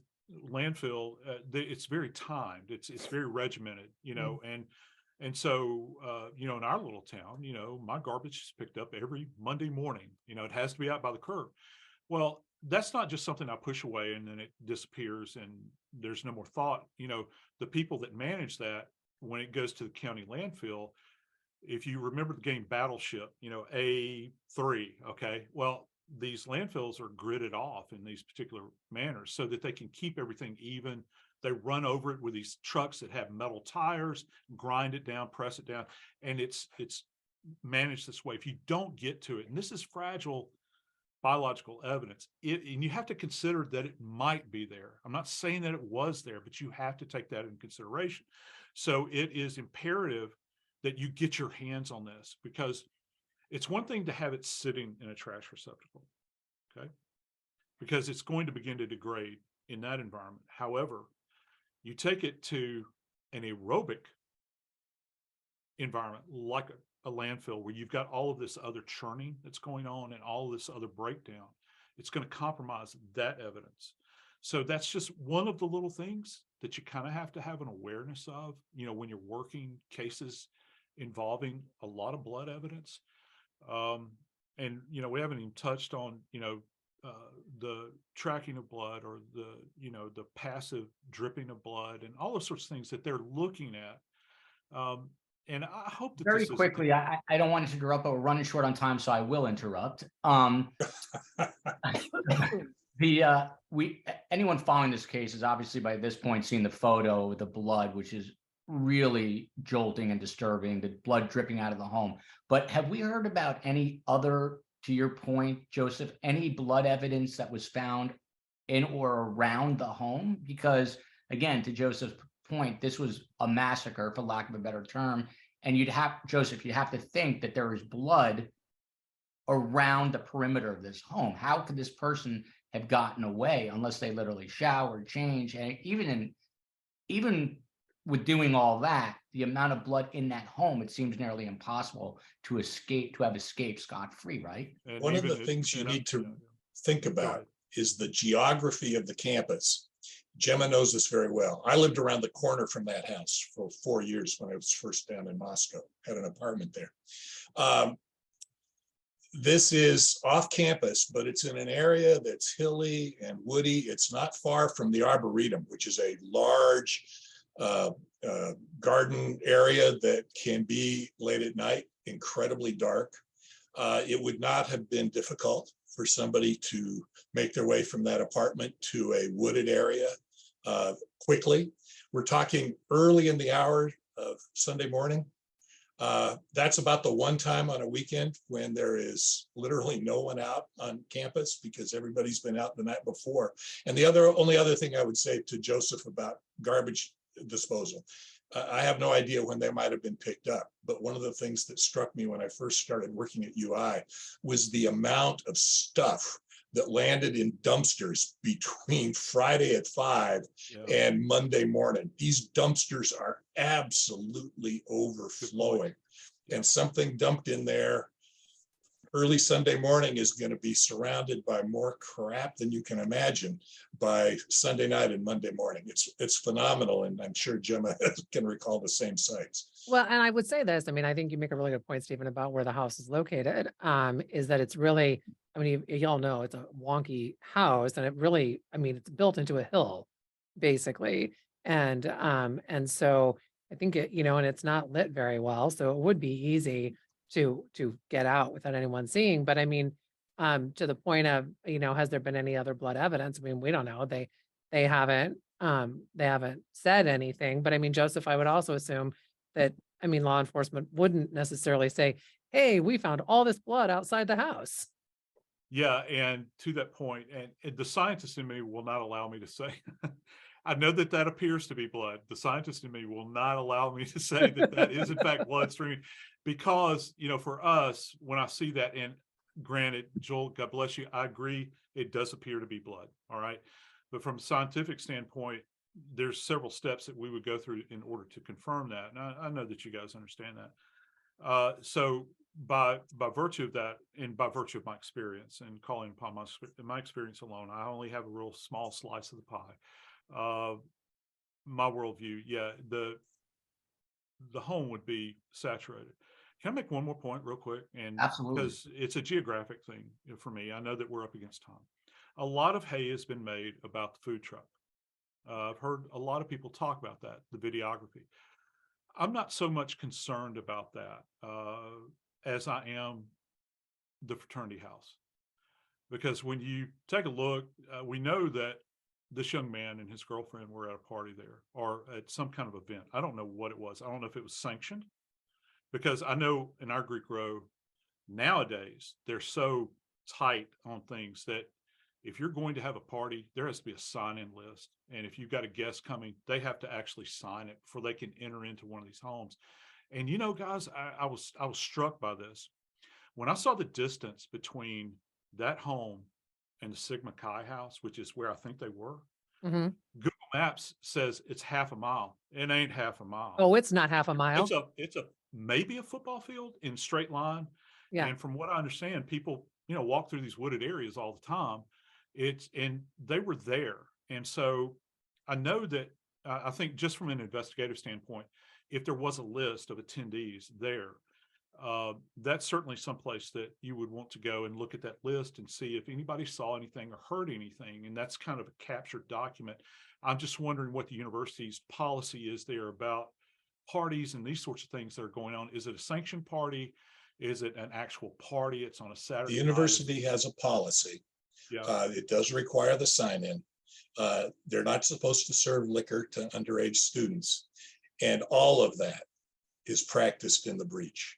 landfill. It's very timed. It's very regimented, and so in our little town, my garbage is picked up every Monday morning. It has to be out by the curb. Well, that's not just something I push away and then it disappears and there's no more thought. The people that manage that, when it goes to the county landfill, if you remember the game Battleship, A3, okay, well, these landfills are gridded off in these particular manners so that they can keep everything even. They run over it with these trucks that have metal tires, grind it down, press it down, and it's managed this way. If you don't get to it, and this is fragile biological evidence, and you have to consider that it might be there. I'm not saying that it was there, but you have to take that into consideration. So it is imperative that you get your hands on this, because it's one thing to have it sitting in a trash receptacle, okay? Because it's going to begin to degrade in that environment. However, you take it to an aerobic environment like a landfill where you've got all of this other churning that's going on and all of this other breakdown, it's going to compromise that evidence. So that's just one of the little things that you kind of have to have an awareness of, when you're working cases involving a lot of blood evidence. And, we haven't even touched on, the tracking of blood, or the passive dripping of blood, and all those sorts of things that they're looking at. And I hope that Very this is quickly, I don't want to interrupt, but we're running short on time, so I will interrupt. Anyone following this case is obviously by this point seen the photo with the blood, which is really jolting and disturbing, the blood dripping out of the home. But have we heard about any other, to your point, Joseph, any blood evidence that was found in or around the home? Because again, to Joseph's point, this was a massacre, for lack of a better term. And Joseph, you'd have to think that there is blood around the perimeter of this home. How could this person have gotten away unless they literally showered, changed? And even with doing all that, the amount of blood in that home, it seems nearly impossible to have escaped scot-free, right? And One of the even things you need to yeah. think about is the geography of the campus. Gemma knows this very well. I lived around the corner from that house for 4 years when I was first down in Moscow, had an apartment there. This is off campus, but it's in an area that's hilly and woody. It's not far from the Arboretum, which is a large garden area that can be late at night, incredibly dark. It would not have been difficult for somebody to make their way from that apartment to a wooded area quickly. We're talking early in the hour of Sunday morning. That's about the one time on a weekend when there is literally no one out on campus because everybody's been out the night before. And the only other thing I would say to Joseph about garbage disposal, I have no idea when they might have been picked up, but one of the things that struck me when I first started working at UI was the amount of stuff that landed in dumpsters between Friday at 5 and Monday morning. These dumpsters are absolutely overflowing, and something dumped in there early Sunday morning is going to be surrounded by more crap than you can imagine by Sunday night and Monday morning. It's phenomenal, and I'm sure Gemma can recall the same sites. Well, and I would say this, I mean, I think you make a really good point, Stephen, about where the house is located, is that it's really, I mean, you all know it's a wonky house, and it really, I mean, it's built into a hill, basically. And so I think it, and it's not lit very well, so it would be easy to get out without anyone seeing. But I mean, to the point of, has there been any other blood evidence? I mean, we don't know. They haven't said anything. But I mean, Joseph, I would also assume that, I mean, law enforcement wouldn't necessarily say, hey, we found all this blood outside the house. Yeah, and to that point, and the scientist in me will not allow me to say, I know that appears to be blood. The scientist in me will not allow me to say that is in fact blood streaming, because, for us, when I see that, and granted, Joel, God bless you, I agree, it does appear to be blood. All right. But from a scientific standpoint, there's several steps that we would go through in order to confirm that. And I know that you guys understand that. So by virtue of that, and by virtue of my experience and calling upon my experience alone, I only have a real small slice of the pie. My worldview, the home would be saturated. Can I make one more point real quick? And absolutely, because it's a geographic thing for me, I know that we're up against time. A lot of hay has been made about the food truck. I've heard a lot of people talk about that, the videography. I'm not so much concerned about that as I am the fraternity house. Because when you take a look, we know that this young man and his girlfriend were at a party there, or at some kind of event. I don't know what it was. I don't know if it was sanctioned, because I know in our Greek row nowadays, they're so tight on things that if you're going to have a party, there has to be a sign-in list. And if you've got a guest coming, they have to actually sign it before they can enter into one of these homes. And guys, I was struck by this. When I saw the distance between that home and the Sigma Chi house, which is where I think they were, Google Maps says it's half a mile. It ain't half a mile. Oh, it's not half a mile. It's maybe a football field in straight line. Yeah. And from what I understand, people, walk through these wooded areas all the time. And they were there. And so I know that I think just from an investigative standpoint, if there was a list of attendees there, that's certainly someplace that you would want to go and look at that list and see if anybody saw anything or heard anything. And that's kind of a captured document. I'm just wondering what the university's policy is there about parties and these sorts of things that are going on. Is it a sanctioned party? Is it an actual party? It's on a Saturday The night. university has a policy. Yeah. It does require the sign-in. They're not supposed to serve liquor to underage students. And all of that is practiced in the breach.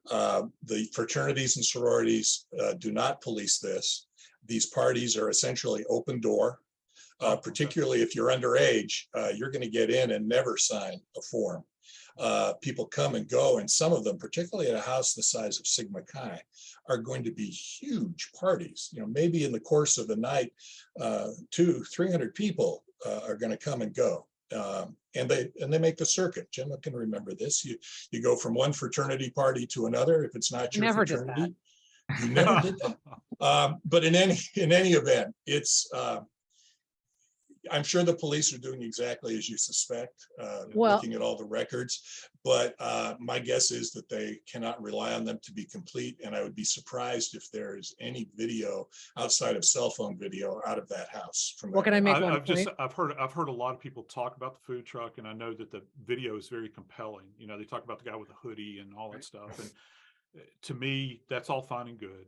The fraternities and sororities do not police this. These parties are essentially open door. Particularly if you're underage, you're going to get in and never sign a form. People come and go, and some of them, particularly at a house the size of Sigma Chi, are going to be huge parties. You know, maybe in the course of the night, 200-300 people are going to come and go, and they make the circuit. Gemma can remember this. You go from one fraternity party to another. If it's not your Never did fraternity, you never did that. But in any event, it's. I'm sure the police are doing exactly as you suspect, looking at all the records, but my guess is that they cannot rely on them to be complete. And I would be surprised if there is any video outside of cell phone video out of that house. Well, can I make one point? I've heard a lot of people talk about the food truck, and I know that the video is very compelling. You know, they talk about the guy with the hoodie and all that stuff. And to me, that's all fine and good.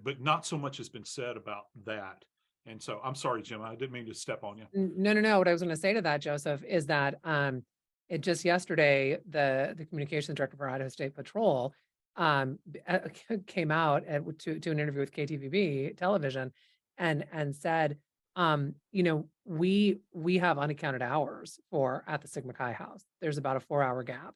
But not so much has been said about that. And so I'm sorry, Jim, I didn't mean to step on you. No. What I was going to say to that, Joseph, is that it just yesterday, the communications director for Idaho State Patrol came out to an interview with KTVB television and said, you know, we have unaccounted hours at the Sigma Chi house. There's about a 4-hour gap.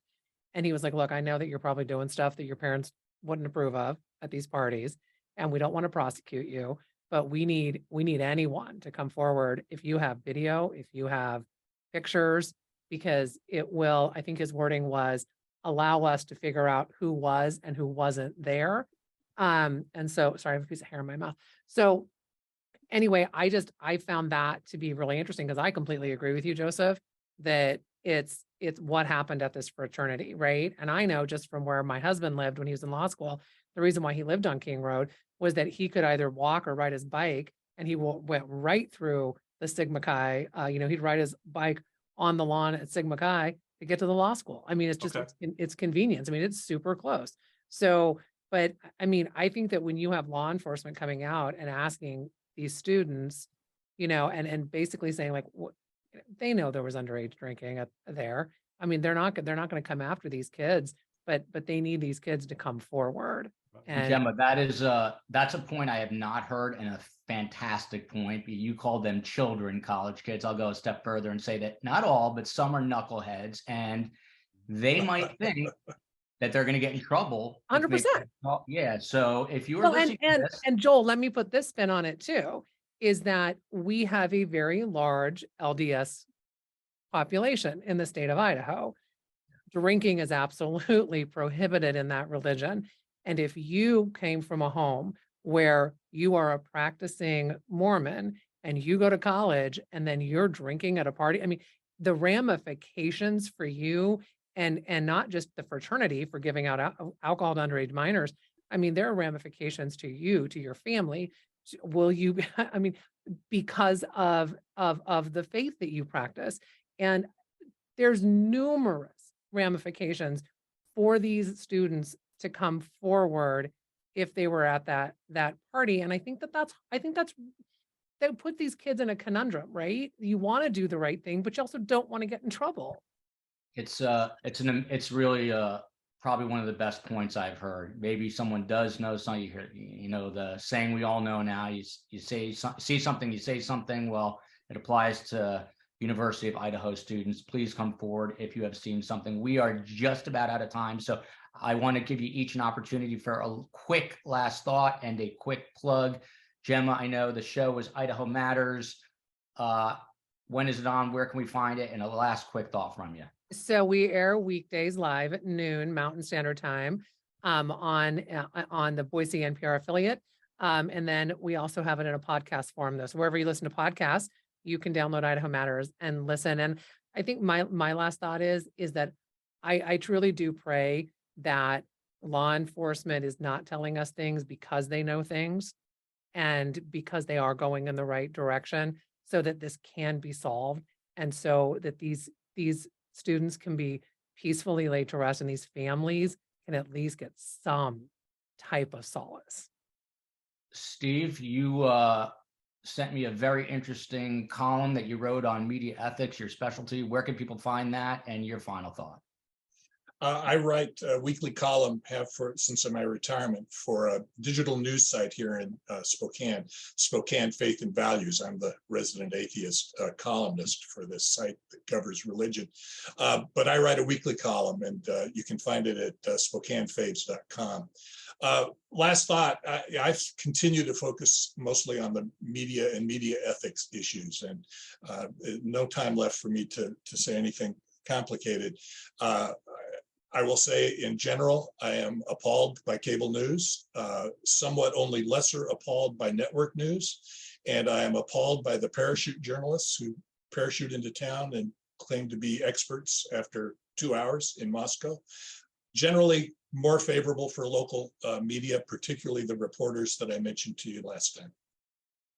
And he was like, look, I know that you're probably doing stuff that your parents wouldn't approve of at these parties, and we don't want to prosecute you. But we need anyone to come forward if you have video, if you have pictures, because it will, I think his wording was, allow us to figure out who was and who wasn't there. And so, sorry, I have a piece of hair in my mouth. So anyway, I found that to be really interesting, because I completely agree with you, Joseph, that it's what happened at this fraternity, right? And I know just from where my husband lived when he was in law school, the reason why he lived on King Road was that he could either walk or ride his bike, and he went right through the Sigma Chi. He'd ride his bike on the lawn at Sigma Chi to get to the law school. I mean, it's just, it's convenience. I mean, it's super close. So, but I mean, I think that when you have law enforcement coming out and asking these students, you know, and basically saying like, they know there was underage drinking there. I mean, they're not going to come after these kids, but they need these kids to come forward. And Gemma, that's a point I have not heard, and a fantastic point. You called them children, college kids. I'll go a step further and say that not all, but some are knuckleheads, and they might think that they're going to get in trouble. 100%. Yeah. So if you were listening to this, and Joel, let me put this spin on it too, is that we have a very large LDS population in the state of Idaho. Drinking is absolutely prohibited in that religion. And if you came from a home where you are a practicing Mormon and you go to college and then you're drinking at a party, I mean, the ramifications for you and not just the fraternity for giving out alcohol to underage minors. I mean, there are ramifications to you, to your family. Will you, I mean, because of the faith that you practice. And there's numerous ramifications for these students to come forward if they were at that party. And I think that's that put these kids in a conundrum, right? You want to do the right thing, but you also don't want to get in trouble. it's really probably one of the best points I've heard. Maybe someone does know something. You know, the saying we all know now, you see something, you say something. Well, it applies to University of Idaho students. Please come forward if you have seen something. We are just about out of time. So I want to give you each an opportunity for a quick last thought and a quick plug. Gemma, I know the show is Idaho Matters. When is it on? Where can we find it? And a last quick thought from you. So we air weekdays live at noon Mountain Standard Time on the Boise NPR affiliate. And then we also have it in a podcast form, though. So wherever you listen to podcasts, you can download Idaho Matters and listen. And I think my last thought is that I truly do pray that law enforcement is not telling us things because they know things and because they are going in the right direction, so that this can be solved, and so that these students can be peacefully laid to rest and these families can at least get some type of solace. Steve, you sent me a very interesting column that you wrote on media ethics, your specialty. Where can people find that, and your final thought? I write a weekly column, since my retirement, for a digital news site here in Spokane Faith and Values. I'm the resident atheist columnist for this site that covers religion. But I write a weekly column, and you can find it at SpokaneFaves.com. Last thought, I've continued to focus mostly on the media and media ethics issues, and no time left for me to say anything complicated. I will say in general, I am appalled by cable news, somewhat only lesser appalled by network news. And I am appalled by the parachute journalists who parachute into town and claim to be experts after 2 hours in Moscow. Generally more favorable for local media, particularly the reporters that I mentioned to you last time.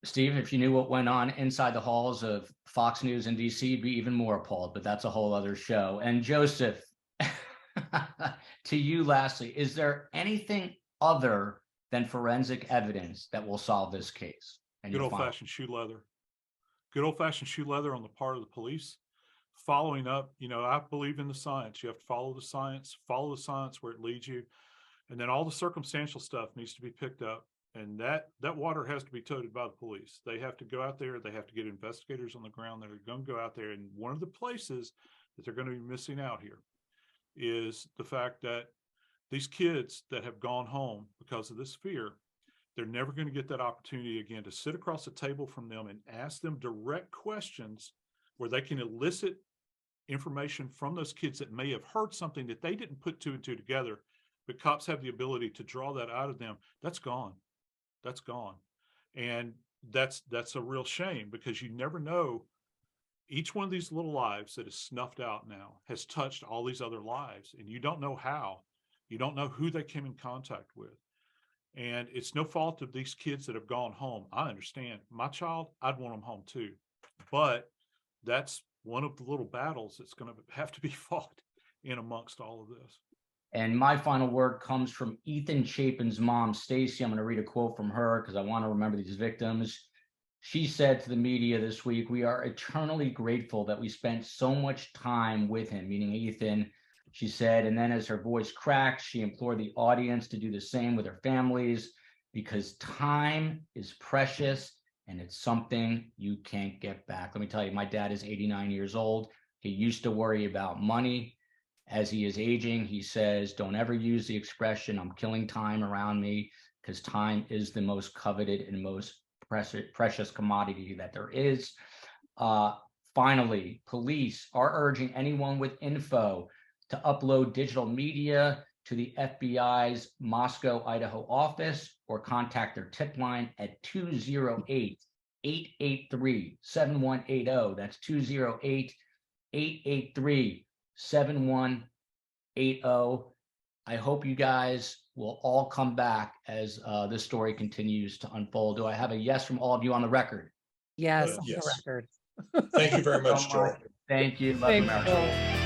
Steve, if you knew what went on inside the halls of Fox News in DC, you'd be even more appalled, but that's a whole other show. And Joseph, to you lastly, is there anything other than forensic evidence that will solve this case? And Good old-fashioned shoe leather. Good old-fashioned shoe leather on the part of the police. Following up, I believe in the science. You have to follow the science where it leads you. And then all the circumstantial stuff needs to be picked up. And that water has to be toted by the police. They have to go out there. They have to get investigators on the ground that are going to go out there. And one of the places that they're going to be missing out here is the fact that these kids that have gone home because of this fear, they're never going to get that opportunity again to sit across the table from them and ask them direct questions where they can elicit information from those kids that may have heard something that they didn't put 2 and 2 together, but cops have the ability to draw that out of them. That's gone. That's gone. And that's a real shame, because you never know. Each one of these little lives that is snuffed out now has touched all these other lives, and you don't know how. You don't know who they came in contact with. And it's no fault of these kids that have gone home. I understand. My child, I'd want them home too. But that's one of the little battles that's going to have to be fought in amongst all of this. And my final word comes from Ethan Chapin's mom, Stacy. I'm going to read a quote from her because I want to remember these victims. She said to the media this week, "We are eternally grateful that we spent so much time with him," meaning Ethan. She said, and then as her voice cracked, she implored the audience to do the same with their families, because time is precious and it's something you can't get back. Let me tell you, my dad is 89 years old. He used to worry about money. As he is aging, he says, don't ever use the expression, "I'm killing time" around me, because time is the most coveted and most precious commodity that there is. Finally, police are urging anyone with info to upload digital media to the FBI's Moscow, Idaho office, or contact their tip line at 208-883-7180. That's 208-883-7180. I hope you guys will all come back as this story continues to unfold. Do I have a yes from all of you on the record? Yes, on Yes. the record. Thank you very much, Joel. Thank you. Love Thanks, America. Joel.